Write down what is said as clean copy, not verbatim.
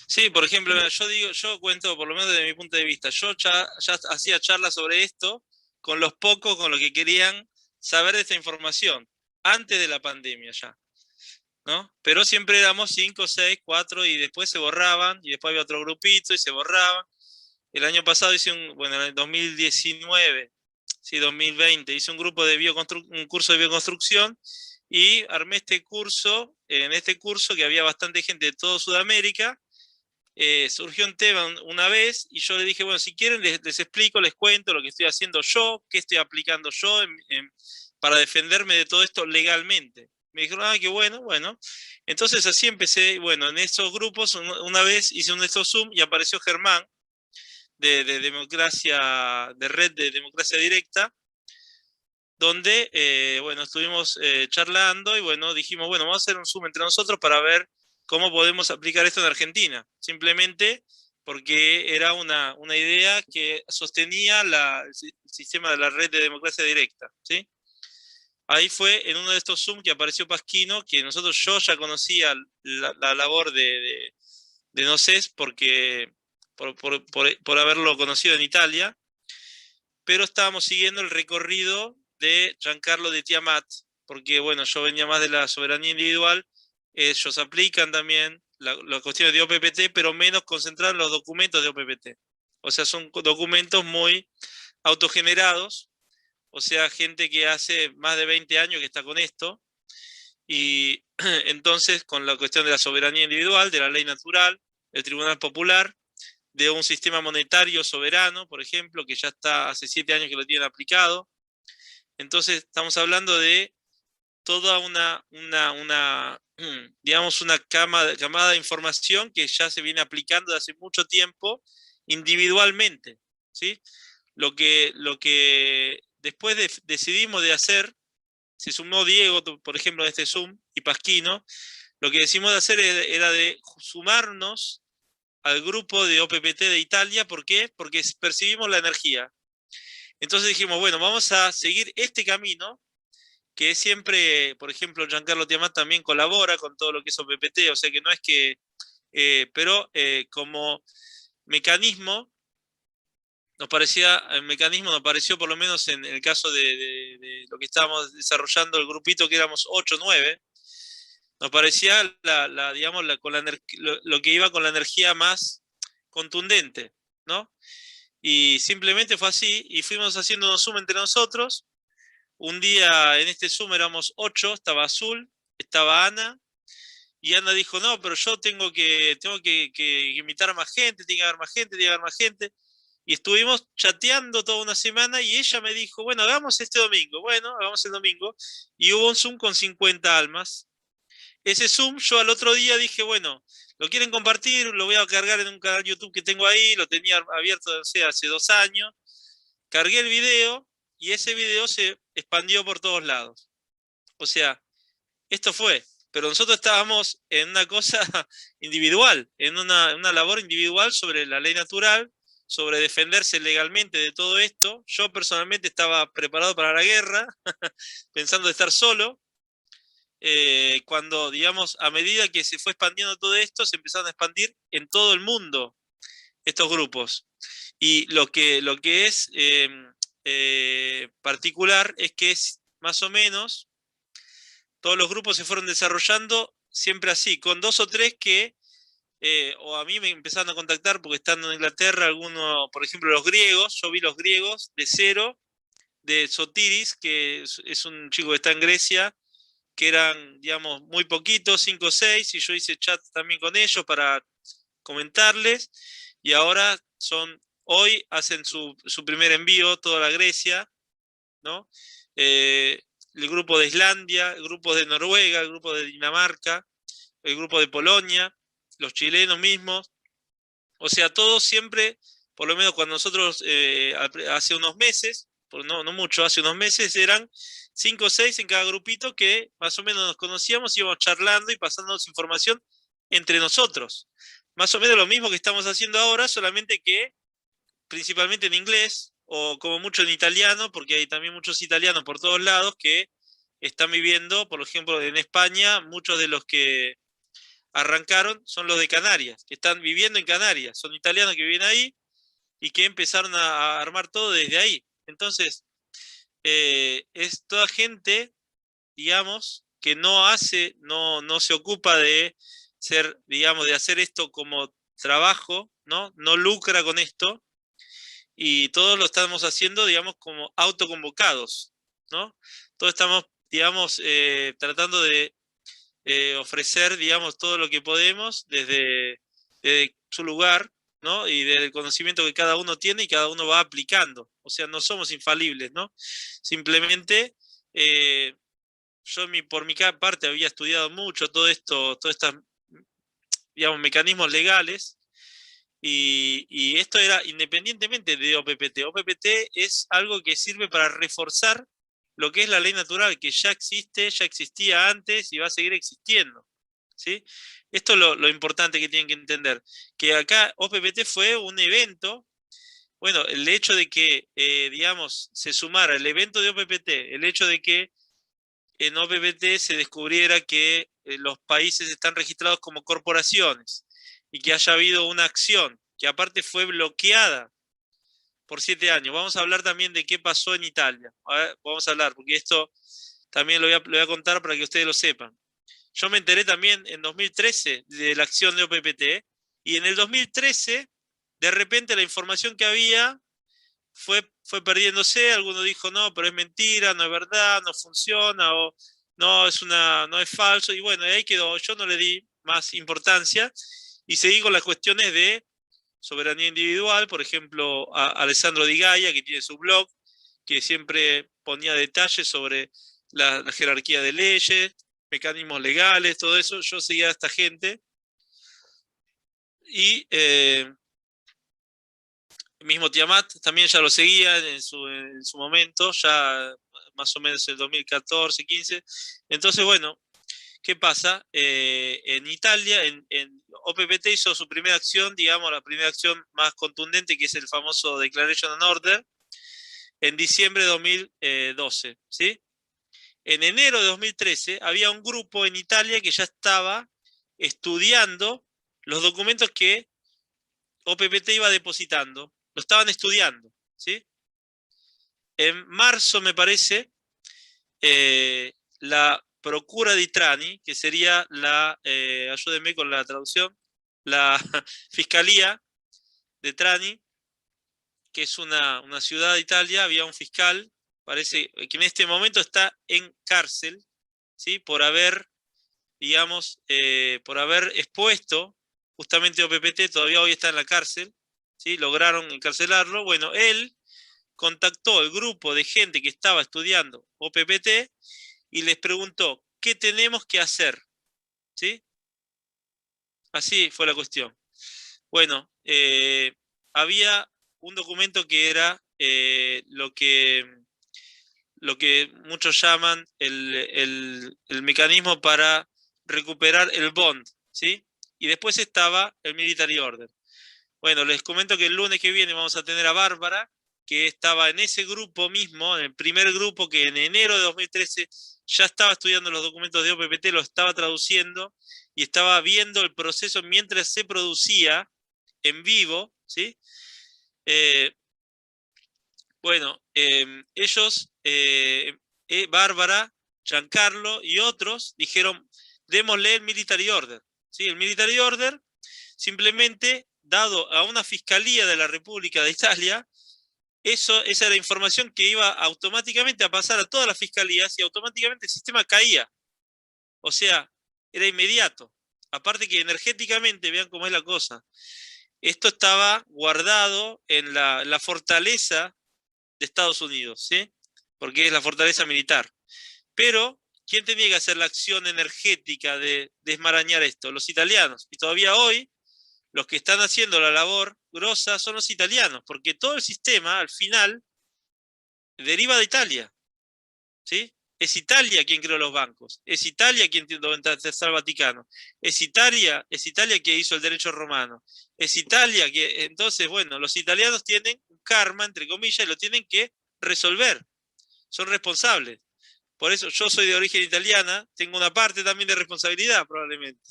Sí, por ejemplo, mira, yo cuento, por lo menos desde mi punto de vista, yo ya hacía charlas sobre esto con los pocos con los que querían saber de esta información, antes de la pandemia ya, ¿no? Pero siempre éramos cinco, seis, cuatro y después se borraban y después había otro grupito y se borraban. El año pasado bueno, en el 2019, sí, 2020, hice un grupo de un curso de bioconstrucción y armé este curso, en este curso que había bastante gente de toda Sudamérica. Surgió un tema una vez y yo le dije, bueno, si quieren les explico, les cuento lo que estoy haciendo yo, qué estoy aplicando yo para defenderme de todo esto legalmente. Me dijeron, ah, qué bueno, bueno. Entonces así empecé, bueno, en esos grupos, una vez hice un de estos Zoom y apareció Germán de democracia, de red de democracia directa, donde, bueno, estuvimos charlando y bueno, dijimos, bueno, vamos a hacer un Zoom entre nosotros para ver cómo podemos aplicar esto en Argentina. Simplemente porque era una idea que sostenía el sistema de la red de democracia directa, ¿sí? Ahí fue en uno de estos Zoom que apareció Pasquino, que yo ya conocía la labor de Nocés porque por haberlo conocido en Italia, pero estábamos siguiendo el recorrido de Giancarlo de Tiamat, porque bueno, yo venía más de la soberanía individual, ellos aplican también las cuestiones de OPPT, pero menos concentrados en los documentos de OPPT. O sea, son documentos muy autogenerados, o sea, gente que hace más de 20 años que está con esto, y entonces con la cuestión de la soberanía individual, de la ley natural, el Tribunal Popular, de un sistema monetario soberano, por ejemplo, que ya está hace 7 años que lo tienen aplicado. Entonces estamos hablando de toda digamos, una camada de información que ya se viene aplicando desde hace mucho tiempo individualmente, ¿sí? Lo que después decidimos de hacer, se sumó Diego, por ejemplo, en este Zoom, y Pasquino, lo que decidimos de hacer era de sumarnos al grupo de OPPT de Italia. ¿Por qué? Porque percibimos la energía. Entonces dijimos, bueno, vamos a seguir este camino, que siempre, por ejemplo, Giancarlo Tiamat también colabora con todo lo que es OPPT, o sea que no es que, pero como mecanismo, el mecanismo nos pareció, por lo menos en el caso de lo que estábamos desarrollando, el grupito que éramos 8 9, nos parecía digamos, lo que iba con la energía más contundente, ¿no? Y simplemente fue así, y fuimos haciendo un Zoom entre nosotros. Un día en este Zoom éramos 8, estaba Azul, estaba Ana, y Ana dijo, no, pero yo tengo que invitar a más gente, tiene que haber más gente, tiene que haber más gente. Y estuvimos chateando toda una semana y ella me dijo, bueno, hagamos este domingo. Bueno, hagamos el domingo. Y hubo un Zoom con 50 almas. Ese Zoom yo al otro día dije, bueno, lo quieren compartir, lo voy a cargar en un canal YouTube que tengo ahí, lo tenía abierto, o sea, hace 2 años. Cargué el video y ese video se expandió por todos lados. O sea, esto fue. Pero nosotros estábamos en una cosa individual, en una labor individual sobre la ley natural, sobre defenderse legalmente de todo esto. Yo personalmente estaba preparado para la guerra, pensando de estar solo. Cuando, digamos, a medida que se fue expandiendo todo esto, se empezaron a expandir en todo el mundo estos grupos. Y lo que es particular es que es más o menos, todos los grupos se fueron desarrollando siempre así, con dos o tres que, o a mí me empezaron a contactar porque estando en Inglaterra, algunos, por ejemplo, los griegos, yo vi los griegos de cero, de Sotiris, que es un chico que está en Grecia, que eran, digamos, muy poquitos, 5 o 6, y yo hice chat también con ellos para comentarles, y ahora hoy hacen su primer envío, toda la Grecia, ¿no? El grupo de Islandia, el grupo de Noruega, el grupo de Dinamarca, el grupo de Polonia, los chilenos mismos, o sea, todos siempre, por lo menos cuando nosotros hace unos meses, no mucho, hace unos meses eran 5 o 6 en cada grupito que más o menos nos conocíamos, íbamos charlando y pasándonos información entre nosotros. Más o menos lo mismo que estamos haciendo ahora, solamente que principalmente en inglés o como mucho en italiano, porque hay también muchos italianos por todos lados que están viviendo, por ejemplo, en España, muchos de los que arrancaron son los de Canarias, que están viviendo en Canarias, son italianos que viven ahí y que empezaron a armar todo desde ahí. Entonces, es toda gente, digamos, que no se ocupa de ser, digamos, de hacer esto como trabajo, ¿no? No lucra con esto, y todos lo estamos haciendo, digamos, como autoconvocados, ¿no? Todos estamos, digamos, tratando de ofrecer, digamos, todo lo que podemos desde su lugar, ¿no? Y del conocimiento que cada uno tiene y cada uno va aplicando. O sea, no somos infalibles, ¿no? Simplemente, yo por mi parte había estudiado mucho todo esto, todos estos, digamos, mecanismos legales, y esto era independientemente de OPPT. OPPT es algo que sirve para reforzar lo que es la ley natural, que ya existe, ya existía antes y va a seguir existiendo, ¿sí? Esto es lo importante que tienen que entender, que acá OPPT fue un evento. Bueno, el hecho de que, digamos, se sumara el evento de OPPT, el hecho de que en OPPT se descubriera que los países están registrados como corporaciones y que haya habido una acción que aparte fue bloqueada por 7 años. Vamos a hablar también de qué pasó en Italia. A ver, vamos a hablar, porque esto también lo voy a contar para que ustedes lo sepan. Yo me enteré también en 2013 de la acción de OPPT, y en el 2013, de repente la información que había fue perdiéndose. Alguno dijo, no, pero es mentira, no es verdad, no funciona, o no, no es falso, y bueno, ahí quedó. Yo no le di más importancia y seguí con las cuestiones de soberanía individual. Por ejemplo, a Alessandro Di Gaia, que tiene su blog, que siempre ponía detalles sobre la jerarquía de leyes, mecanismos legales, todo eso. Yo seguía a esta gente, y mismo Tiamat también ya lo seguía en su momento, ya más o menos en el 2014, 15. Entonces, bueno, ¿qué pasa? En Italia, en OPPT hizo su primera acción, digamos, la primera acción más contundente, que es el famoso Declaration and Order, en diciembre de 2012, ¿sí? En enero de 2013 había un grupo en Italia que ya estaba estudiando los documentos que OPPT iba depositando. Lo estaban estudiando, ¿sí? En marzo, me parece, la Procura di Trani, que sería ayúdenme con la traducción, la Fiscalía de Trani, que es una ciudad de Italia. Había un fiscal, parece que en este momento está en cárcel, ¿sí? Por haber, digamos, por haber expuesto justamente OPPT. Todavía hoy está en la cárcel, ¿sí? Lograron encarcelarlo. Bueno, él contactó al grupo de gente que estaba estudiando OPPT y les preguntó, ¿qué tenemos que hacer? ¿Sí? Así fue la cuestión. Bueno, había un documento que era lo que muchos llaman el mecanismo para recuperar el bond, ¿sí? Y después estaba el military order. Bueno, les comento que el lunes que viene vamos a tener a Bárbara, que estaba en ese grupo mismo, en el primer grupo, que en enero de 2013 ya estaba estudiando los documentos de OPPT, lo estaba traduciendo y estaba viendo el proceso mientras se producía en vivo, ¿sí? Bueno, ellos, Bárbara, Giancarlo y otros dijeron, démosle el military order, ¿sí? El military order, simplemente dado a una fiscalía de la República de Italia, esa era información que iba automáticamente a pasar a todas las fiscalías y automáticamente el sistema caía. O sea, era inmediato. Aparte que energéticamente, vean cómo es la cosa, esto estaba guardado en la fortaleza de Estados Unidos, ¿sí? Porque es la fortaleza militar. Pero, ¿quién tenía que hacer la acción energética de desmarañar esto? Los italianos. Y todavía hoy, los que están haciendo la labor grosa son los italianos, porque todo el sistema, al final, deriva de Italia, ¿sí? Es Italia quien creó los bancos, es Italia quien está el Vaticano, es Italia que hizo el derecho romano, es Italia que... Entonces, bueno, los italianos tienen un karma, entre comillas, y lo tienen que resolver, son responsables. Por eso yo soy de origen italiana, tengo una parte también de responsabilidad, probablemente.